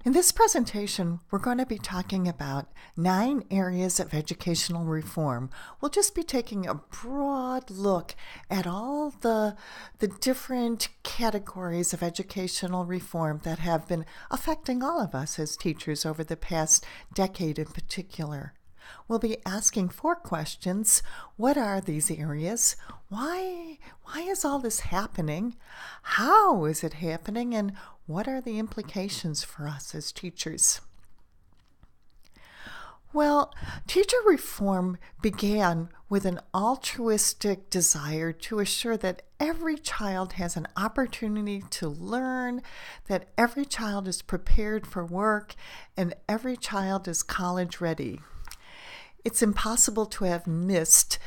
In this presentation, we're going to be talking about 9 areas of educational reform. We'll just be taking a broad look at all the different categories of educational reform that have been affecting all of us as teachers over the past decade in particular. We'll be asking 4 questions. What are these areas? Why is all this happening? How is it happening? And what are the implications for us as teachers? Well, teacher reform began with an altruistic desire to assure that every child has an opportunity to learn, that every child is prepared for work, and every child is college ready. It's impossible to have missed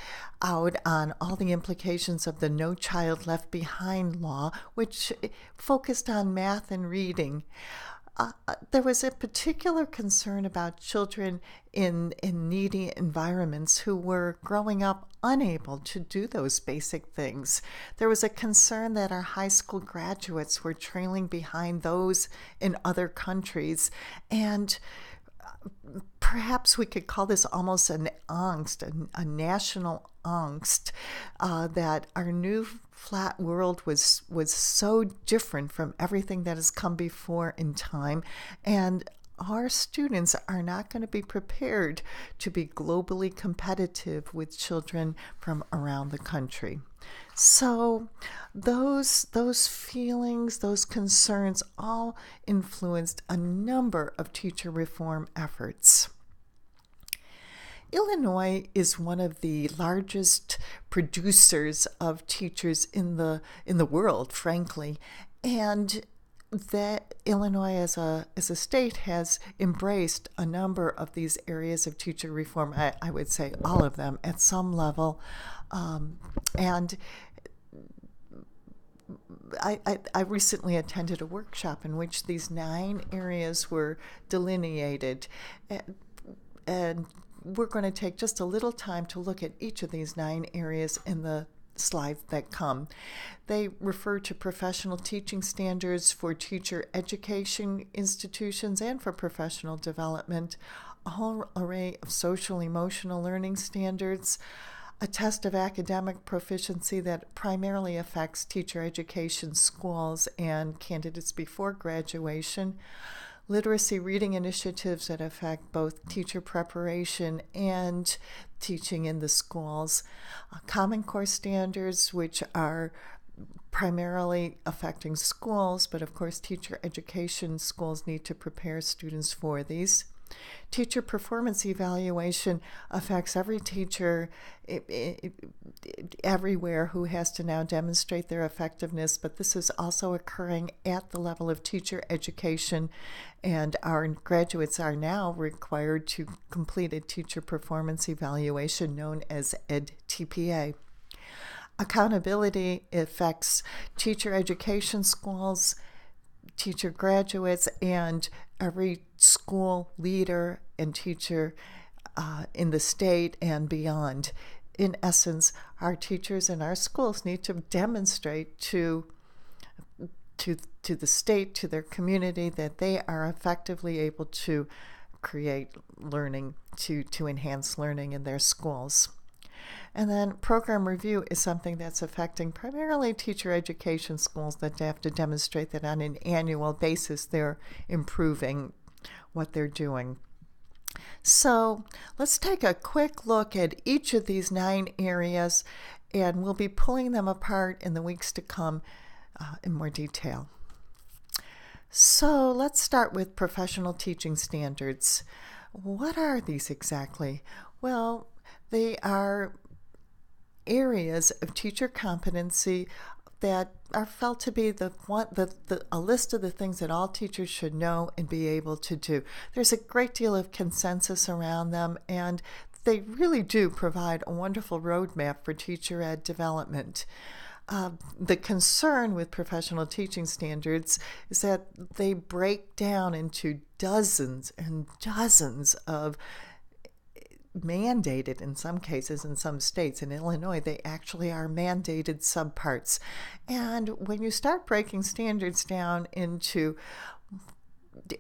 out on all the implications of the No Child Left Behind law, which focused on math and reading. There was a particular concern about children in needy environments who were growing up unable to do those basic things. There was a concern that our high school graduates were trailing behind those in other countries, and perhaps we could call this almost an angst, a national angst, that our new flat world was so different from everything that has come before in time, and our students are not going to be prepared to be globally competitive with children from around the country. So those feelings, those concerns all influenced a number of teacher reform efforts. Illinois is one of the largest producers of teachers in the world, frankly, and that Illinois as a state has embraced a number of these areas of teacher reform. I would say all of them at some level, and I recently attended a workshop in which these 9 areas were delineated, and we're going to take just a little time to look at each of these 9 areas in the slides that come. They refer to professional teaching standards for teacher education institutions and for professional development, a whole array of social emotional learning standards, a test of academic proficiency that primarily affects teacher education schools and candidates before graduation, literacy reading initiatives that affect both teacher preparation and teaching in the schools, Common Core standards, which are primarily affecting schools, but of course teacher education schools need to prepare students for these. Teacher performance evaluation affects every teacher everywhere who has to now demonstrate their effectiveness, but this is also occurring at the level of teacher education, and our graduates are now required to complete a teacher performance evaluation known as EdTPA. Accountability affects teacher education schools, teacher graduates, and every school leader and teacher in the state and beyond. In essence, our teachers in our schools need to demonstrate to the state, to their community, that they are effectively able to create learning, to enhance learning in their schools. And then program review is something that's affecting primarily teacher education schools that have to demonstrate that on an annual basis they're improving what they're doing. So let's take a quick look at each of these 9 areas, and we'll be pulling them apart in the weeks to come in more detail. So let's start with professional teaching standards. What are these exactly? Well, they are areas of teacher competency that are felt to be a list of the things that all teachers should know and be able to do. There's a great deal of consensus around them, and they really do provide a wonderful roadmap for teacher ed development. The concern with professional teaching standards is that they break down into dozens and dozens of mandated, in some cases, in some states. In Illinois, they actually are mandated subparts. And when you start breaking standards down into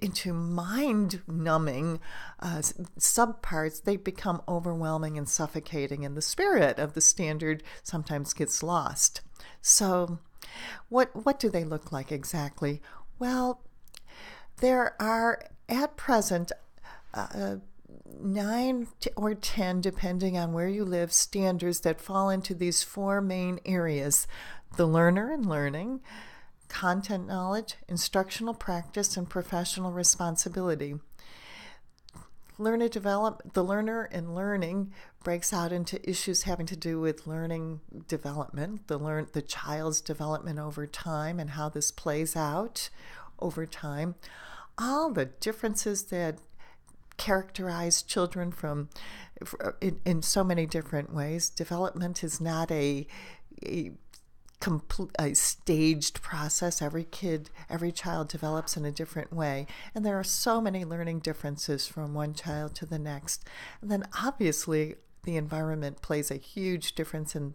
into mind-numbing subparts, they become overwhelming and suffocating, and the spirit of the standard sometimes gets lost. So what do they look like exactly? Well, there are at present 9 or 10, depending on where you live, standards that fall into these 4 main areas: the learner and learning, content knowledge, instructional practice, and professional responsibility. The learner and learning breaks out into issues having to do with learning development, the child's development over time and how this plays out over time. All the differences that characterize children in so many different ways. Development is not a staged process. Every child develops in a different way, and there are so many learning differences from one child to the next. And then obviously the environment plays a huge difference, and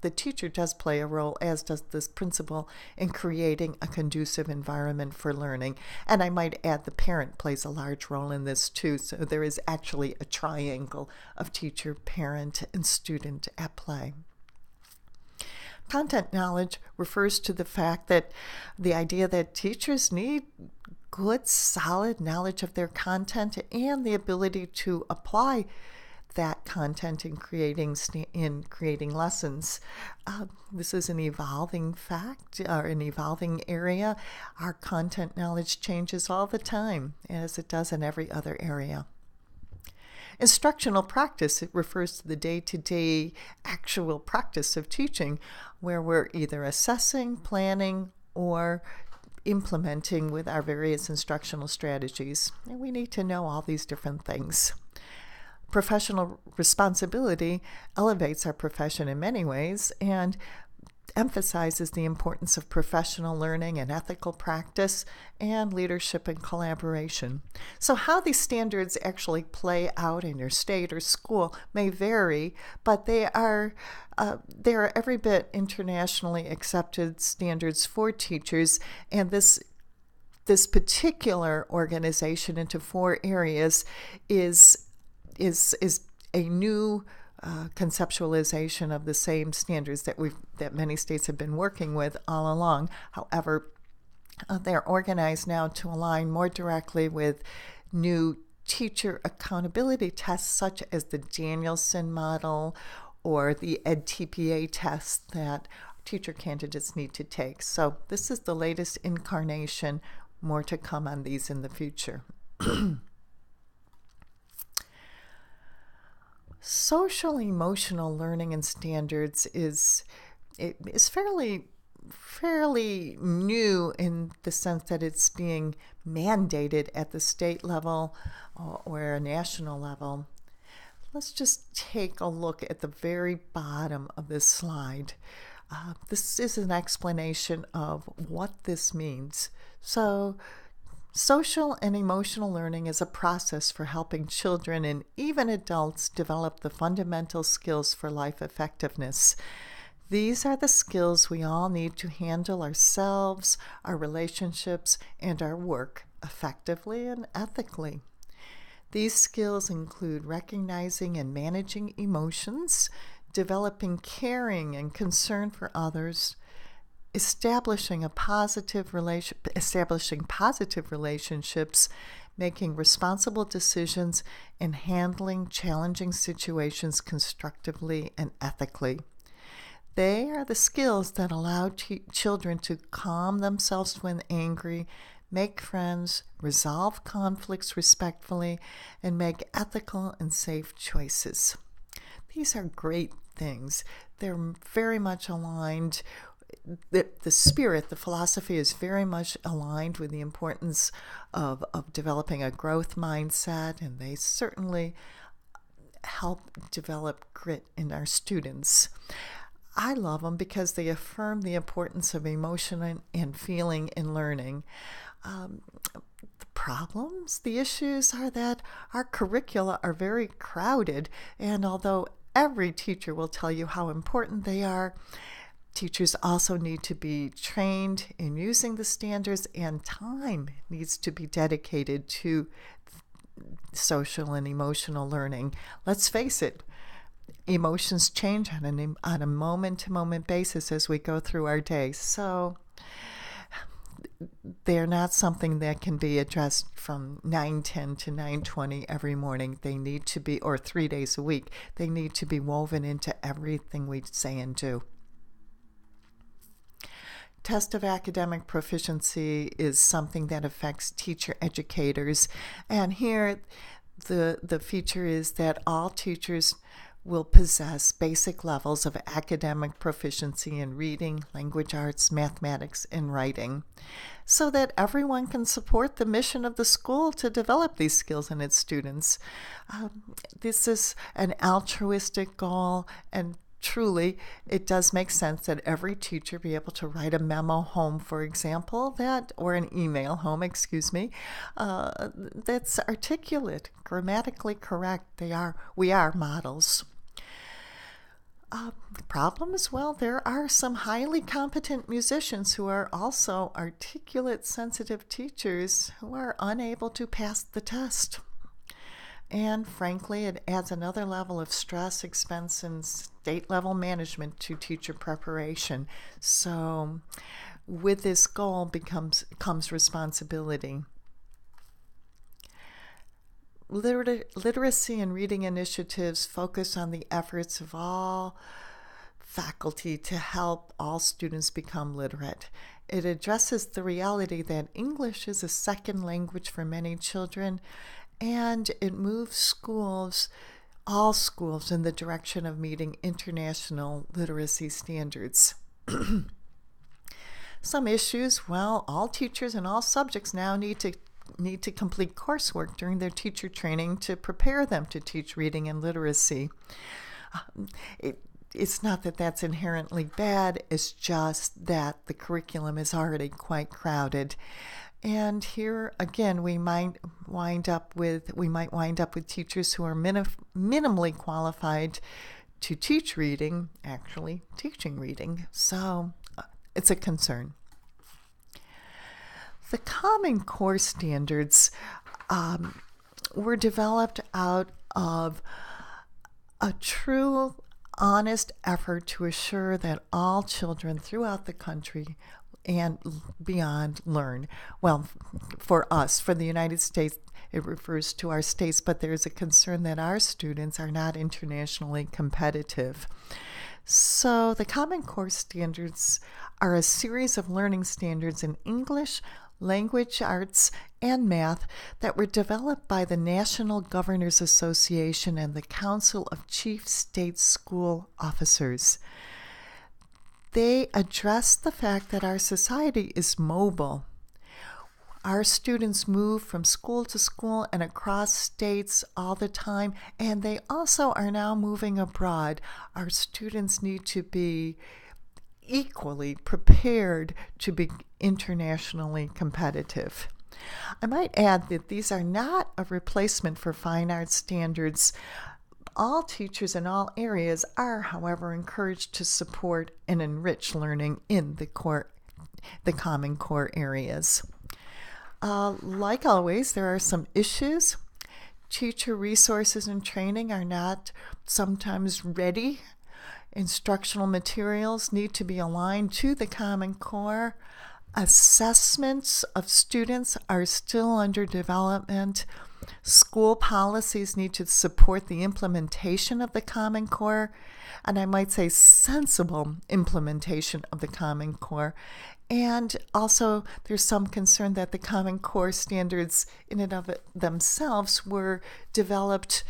the teacher does play a role, as does this principal, in creating a conducive environment for learning. And I might add the parent plays a large role in this too, so there is actually a triangle of teacher, parent, and student at play. Content knowledge refers to the idea that teachers need good, solid knowledge of their content and the ability to apply that content in creating lessons. This is an evolving an evolving area. Our content knowledge changes all the time, as it does in every other area. Instructional practice, it refers to the day-to-day actual practice of teaching, where we're either assessing, planning, or implementing with our various instructional strategies. And we need to know all these different things. Professional responsibility elevates our profession in many ways and emphasizes the importance of professional learning and ethical practice and leadership and collaboration. So how these standards actually play out in your state or school may vary, but they are every bit internationally accepted standards for teachers, and this particular organization into 4 areas is a new conceptualization of the same standards that many states have been working with all along. However, they're organized now to align more directly with new teacher accountability tests, such as the Danielson model or the EdTPA test that teacher candidates need to take. So this is the latest incarnation. More to come on these in the future. Social emotional learning and standards is fairly new in the sense that it's being mandated at the state level or a national level. Let's just take a look at the very bottom of this slide. This is an explanation of what this means. So, social and emotional learning is a process for helping children and even adults develop the fundamental skills for life effectiveness. These are the skills we all need to handle ourselves, our relationships, and our work effectively and ethically. These skills include recognizing and managing emotions, developing caring and concern for others, establishing positive relationships, making responsible decisions, and handling challenging situations constructively and ethically. They are the skills that allow children to calm themselves when angry, make friends, resolve conflicts respectfully, and make ethical and safe choices. These are great things. They're very much aligned. The spirit, the philosophy is very much aligned with the importance of developing a growth mindset, and they certainly help develop grit in our students. I love them because they affirm the importance of emotion and feeling in learning. The issues are that our curricula are very crowded, and although every teacher will tell you how important they are, Teachers also need to be trained in using the standards, and time needs to be dedicated to social and emotional learning. Let's face it, emotions change on a moment-to-moment basis as we go through our day. So they're not something that can be addressed from 9:10 to 9:20 every morning. They need to be, or 3 days a week, they need to be woven into everything we say and do. Test of academic proficiency is something that affects teacher educators, and here the feature is that all teachers will possess basic levels of academic proficiency in reading, language arts, mathematics, and writing, so that everyone can support the mission of the school to develop these skills in its students. This is an altruistic goal, and truly, it does make sense that every teacher be able to write a memo home, for example, or an email home, that's articulate, grammatically correct. We are models. The problem is, well, there are some highly competent musicians who are also articulate, sensitive teachers who are unable to pass the test. And frankly, it adds another level of stress, expense, and state-level management to teacher preparation. So with this goal comes responsibility. Literacy and reading initiatives focus on the efforts of all faculty to help all students become literate. It addresses the reality that English is a second language for many children, and it moves all schools, in the direction of meeting international literacy standards. Some issues, well, all teachers in all subjects now need to complete coursework during their teacher training to prepare them to teach reading and literacy. It's not that that's inherently bad, it's just that the curriculum is already quite crowded. And here again, we might wind up with teachers who are minimally qualified to teach reading, actually teaching reading. So it's a concern. The Common Core standards were developed out of a true, honest effort to assure that all children throughout the country and beyond learn. Well, for the United States, it refers to our states, but there's a concern that our students are not internationally competitive. So the Common Core standards are a series of learning standards in English, language arts, and math that were developed by the National Governors Association and the Council of Chief State School Officers. They address the fact that our society is mobile. Our students move from school to school and across states all the time, and they also are now moving abroad. Our students need to be equally prepared to be internationally competitive. I might add that these are not a replacement for fine arts standards. All teachers in all areas are, however, encouraged to support and enrich learning in the Common Core areas. Like always, there are some issues. Teacher resources and training are not sometimes ready. Instructional materials need to be aligned to the Common Core. Assessments of students are still under development. School policies need to support the implementation of the Common Core, and I might say sensible implementation of the Common Core. And also, there's some concern that the Common Core standards in and of themselves were developed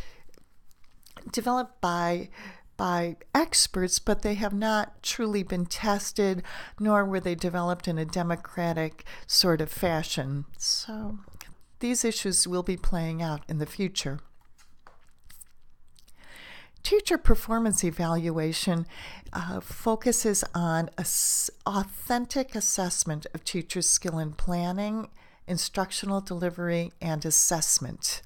by experts, but they have not truly been tested, nor were they developed in a democratic sort of fashion. So these issues will be playing out in the future. Teacher performance evaluation focuses on authentic assessment of teachers' skill in planning, instructional delivery, and assessment.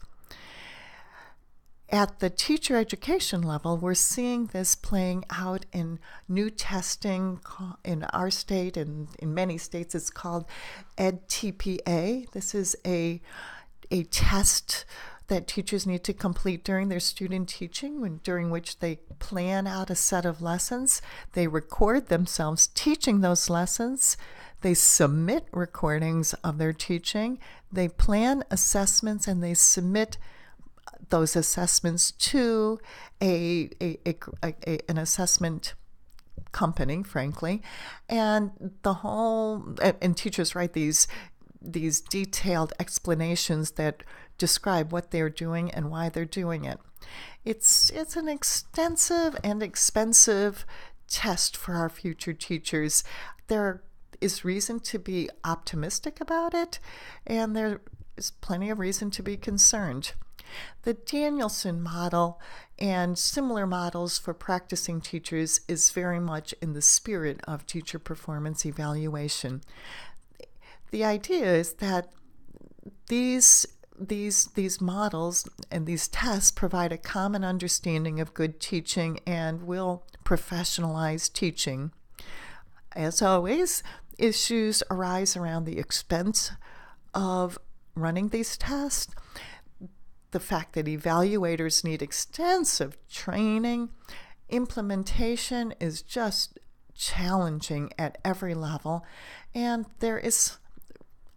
At the teacher education level, we're seeing this playing out in new testing in our state, and in many states it's called EdTPA. This is a test that teachers need to complete during their student teaching, during which they plan out a set of lessons. They record themselves teaching those lessons. They submit recordings of their teaching. They plan assessments, and they submit those assessments to an assessment company, frankly, and teachers write these detailed explanations that describe what they're doing and why they're doing it. It's an extensive and expensive test for our future teachers. There is reason to be optimistic about it, and there is plenty of reason to be concerned. The Danielson model and similar models for practicing teachers is very much in the spirit of teacher performance evaluation. The idea is that these models and these tests provide a common understanding of good teaching and will professionalize teaching. As always, issues arise around the expense of running these tests, the fact that evaluators need extensive training. Implementation is just challenging at every level, and there is,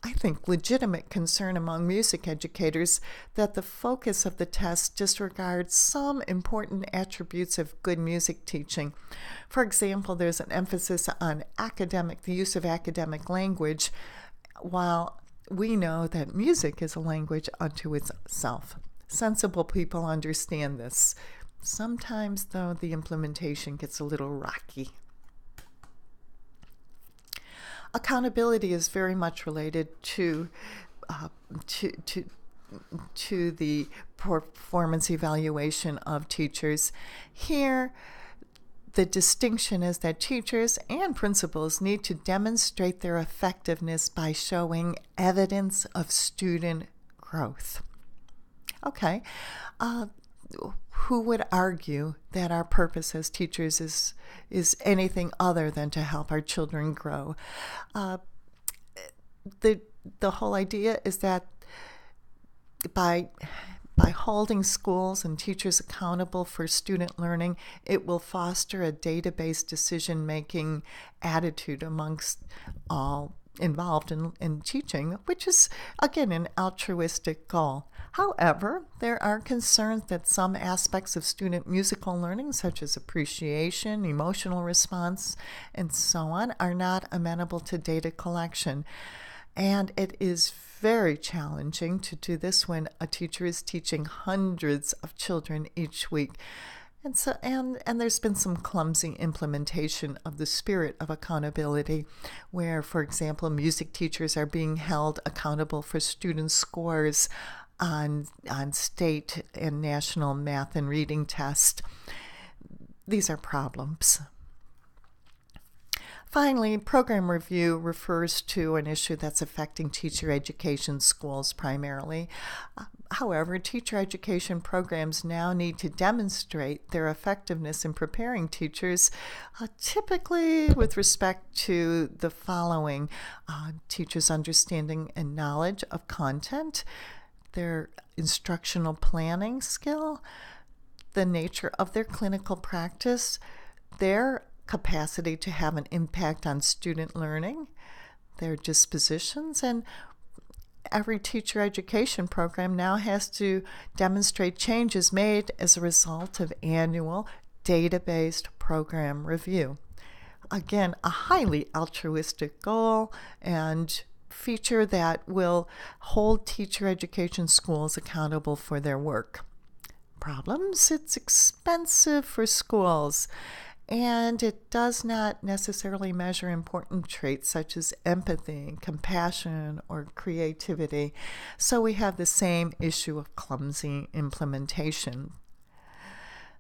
I think, legitimate concern among music educators that the focus of the test disregards some important attributes of good music teaching. For example, there's an emphasis on the use of academic language, while we know that music is a language unto itself. Sensible people understand this. Sometimes, though, the implementation gets a little rocky. Accountability is very much related to the performance evaluation of teachers. Here, the distinction is that teachers and principals need to demonstrate their effectiveness by showing evidence of student growth. Okay, who would argue that our purpose as teachers is anything other than to help our children grow? The whole idea is that by holding schools and teachers accountable for student learning, it will foster a database decision-making attitude amongst all involved in teaching, which is, again, an altruistic goal. However, there are concerns that some aspects of student musical learning, such as appreciation, emotional response, and so on, are not amenable to data collection. And it is very challenging to do this when a teacher is teaching hundreds of children each week. And so, and there's been some clumsy implementation of the spirit of accountability, where, for example, music teachers are being held accountable for student scores on state and national math and reading tests. These are problems. Finally, program review refers to an issue that's affecting teacher education schools primarily. However, teacher education programs now need to demonstrate their effectiveness in preparing teachers, typically with respect to the following: teachers' understanding and knowledge of content, their instructional planning skill, the nature of their clinical practice, their capacity to have an impact on student learning, their dispositions, and every teacher education program now has to demonstrate changes made as a result of annual data-based program review. Again, a highly altruistic goal and feature that will hold teacher education schools accountable for their work. Problems: it's expensive for schools, and it does not necessarily measure important traits such as empathy, compassion, or creativity. So we have the same issue of clumsy implementation.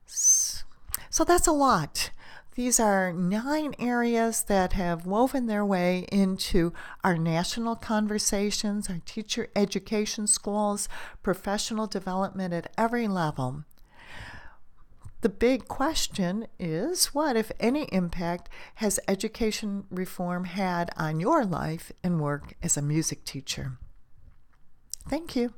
So that's a lot. These are 9 areas that have woven their way into our national conversations, our teacher education schools, professional development at every level. the big question is, what, if any, impact has education reform had on your life and work as a music teacher? Thank you.